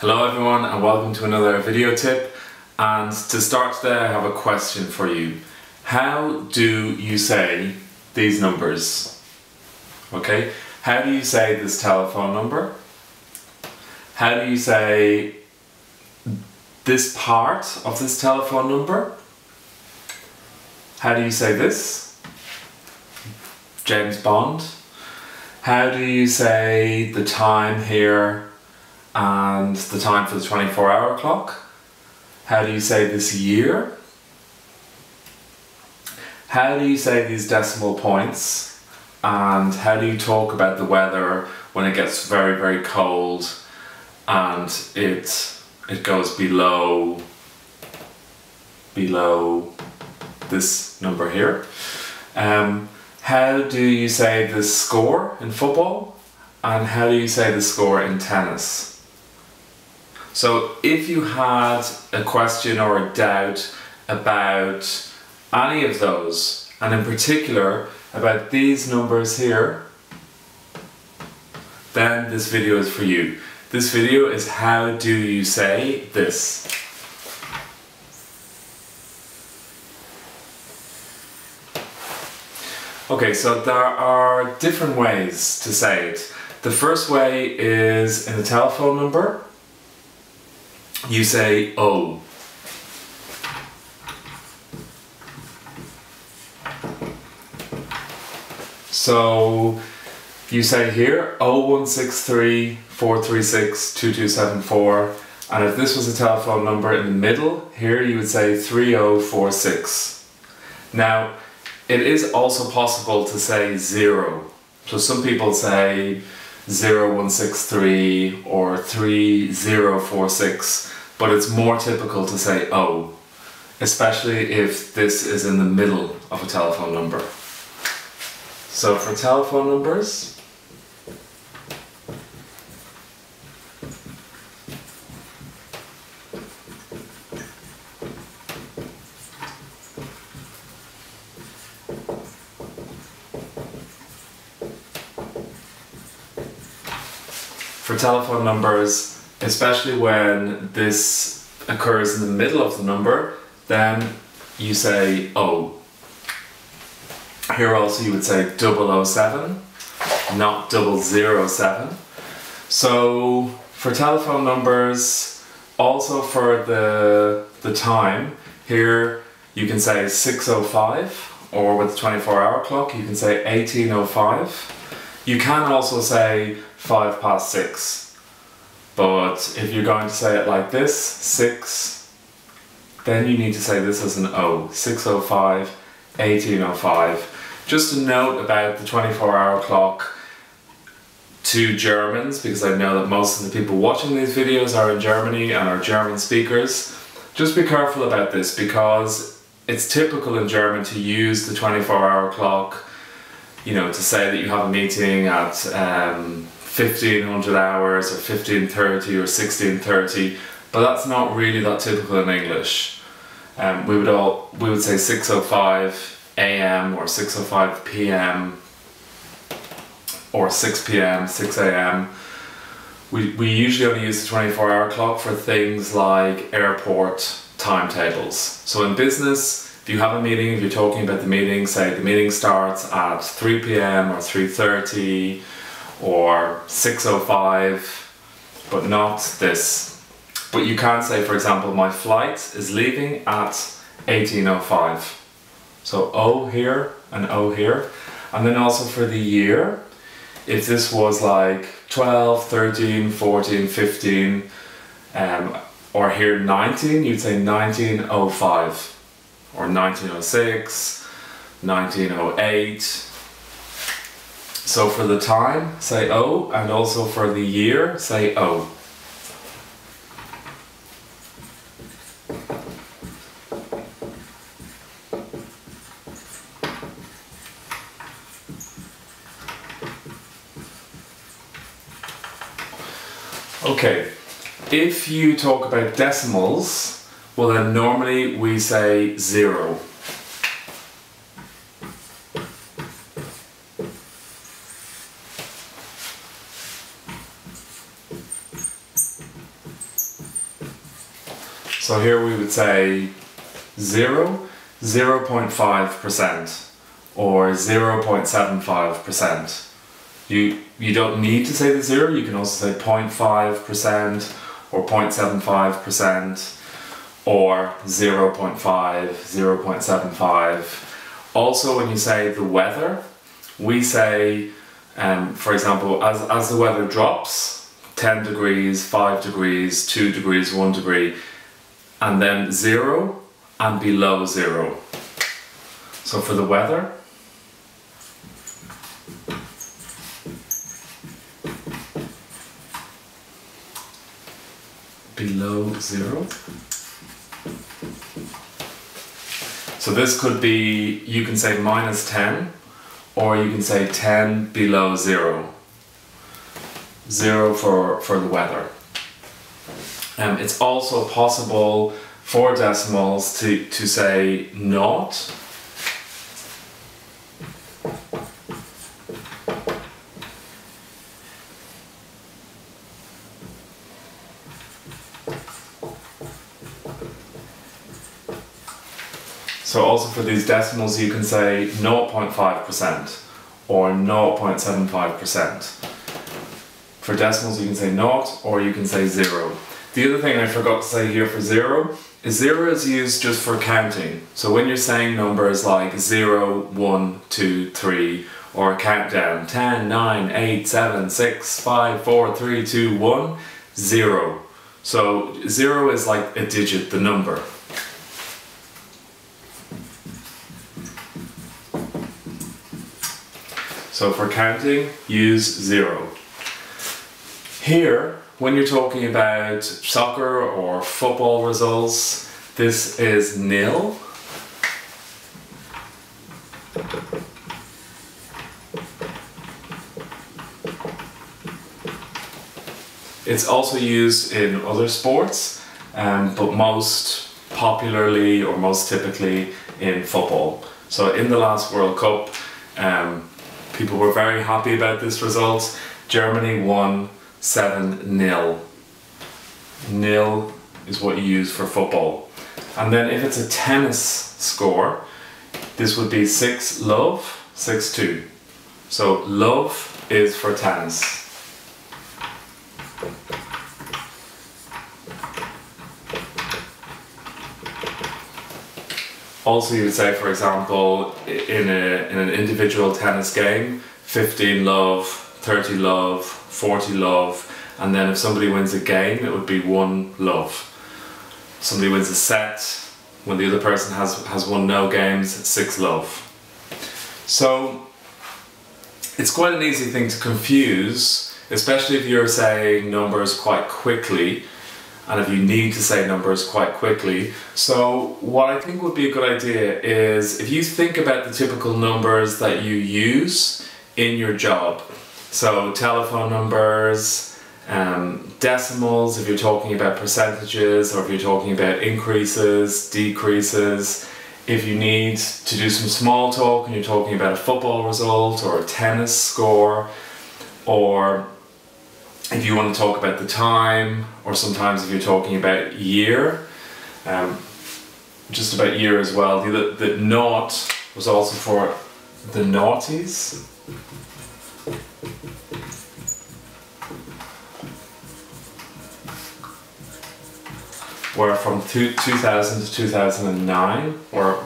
Hello everyone and welcome to another video tip, and to start today I have a question for you. How do you say these numbers? Okay, how do you say this telephone number? How do you say this part of this telephone number? How do you say this? James Bond. How do you say the time here and the time for the 24-hour clock? How do you say this year? How do you say these decimal points? And how do you talk about the weather when it gets very, very cold and it goes below this number here? How do you say the score in football? And how do you say the score in tennis? So if you had a question or a doubt about any of those, and in particular about these numbers here, then this video is for you. This video is how do you say this. Okay, so there are different ways to say it. The first way is in a telephone number, you say O. So you say here 0163 436 2274, and if this was a telephone number in the middle, here you would say 3046. Now, it is also possible to say 0. So some people say 0163 or 3046, but it's more typical to say O, especially if this is in the middle of a telephone number. So for telephone numbers, especially when this occurs in the middle of the number, then you say O. Here also you would say 007, not 007. So for telephone numbers, also for the time, here you can say 6:05, or with the 24-hour clock you can say 18:05. You can also say 6:05, but if you're going to say it like this, 6, then you need to say this as an O, 6:05, 18:05. Just a note about the 24-hour clock to Germans, because I know that most of the people watching these videos are in Germany and are German speakers. Just be careful about this, because it's typical in German to use the 24-hour clock, you know, to say that you have a meeting at 1500 hours or 1530 or 1630, but that's not really that typical in English. We would say 6:05 AM or 6:05 PM or 6 PM, 6 AM. We usually only use the 24-hour clock for things like airport timetables. So in business, if you have a meeting, if you're talking about the meeting, say the meeting starts at 3 PM or 3:30 or 6:05, but not this. But you can say, for example, my flight is leaving at 18:05. So O here and O here. And then also for the year, if this was like 12, 13, 14, 15, or here 19, you'd say 19:05. Or 1906, 1908. So for the time, say O, and also for the year, say O. Okay, if you talk about decimals, well then normally we say 0. So here we would say 0, 0.5% or 0.75%. You don't need to say the 0, you can also say 0.5% or 0.75% or 0.5, 0.75. Also when you say the weather, we say, for example, as the weather drops, 10 degrees, 5 degrees, 2 degrees, 1 degree, and then 0 and below 0. So for the weather, below 0. So this could be, you can say -10, or you can say 10 below 0. 0 for the weather. It's also possible for decimals to say nought. So also for these decimals you can say 0.5% or 0.75%. For decimals you can say nought or you can say 0. The other thing I forgot to say here for 0 is 0 is used just for counting. So when you're saying numbers like 0, 1, 2, 3 or a countdown 10, 9, 8, 7, 6, 5, 4, 3, 2, 1, 0. So 0 is like a digit, the number. So for counting, use 0. Here, when you're talking about soccer or football results, this is nil. It's also used in other sports, but most popularly or most typically in football. So in the last World Cup, people were very happy about this result. Germany won 7-0. Nil is what you use for football. And then if it's a tennis score, this would be 6-love, 6-2. So love is for tennis. Also you would say, for example, in an individual tennis game, 15-love, 30-love, 40-love, and then if somebody wins a game, it would be 1-love. Somebody wins a set, when the other person has won no games, 6-love. So it's quite an easy thing to confuse, especially if you're saying numbers quite quickly, and if you need to say numbers quite quickly. So what I think would be a good idea is if you think about the typical numbers that you use in your job. So telephone numbers, decimals if you're talking about percentages, or if you're talking about increases, decreases. If you need to do some small talk and you're talking about a football result or a tennis score, or if you want to talk about the time, or sometimes if you're talking about year, just about year as well. The nought was also for the noughties. Were from 2000 to 2009, or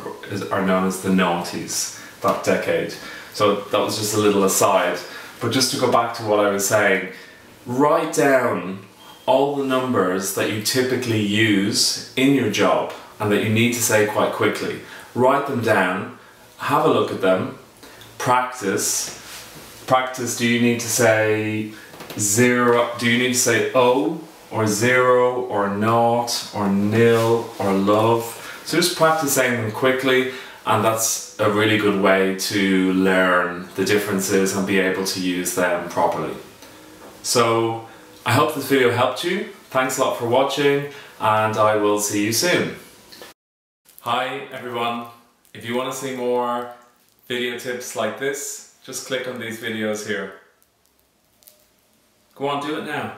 are known as the noughties, that decade. So that was just a little aside. But just to go back to what I was saying, write down all the numbers that you typically use in your job and that you need to say quite quickly. Write them down, have a look at them, practice. Practice, do you need to say 0, do you need to say O, or 0, or nought, or nil, or love? So just practice saying them quickly, and that's a really good way to learn the differences and be able to use them properly. So I hope this video helped you. Thanks a lot for watching, and I will see you soon. Hi everyone, if you want to see more video tips like this, just click on these videos here. Go on, do it now.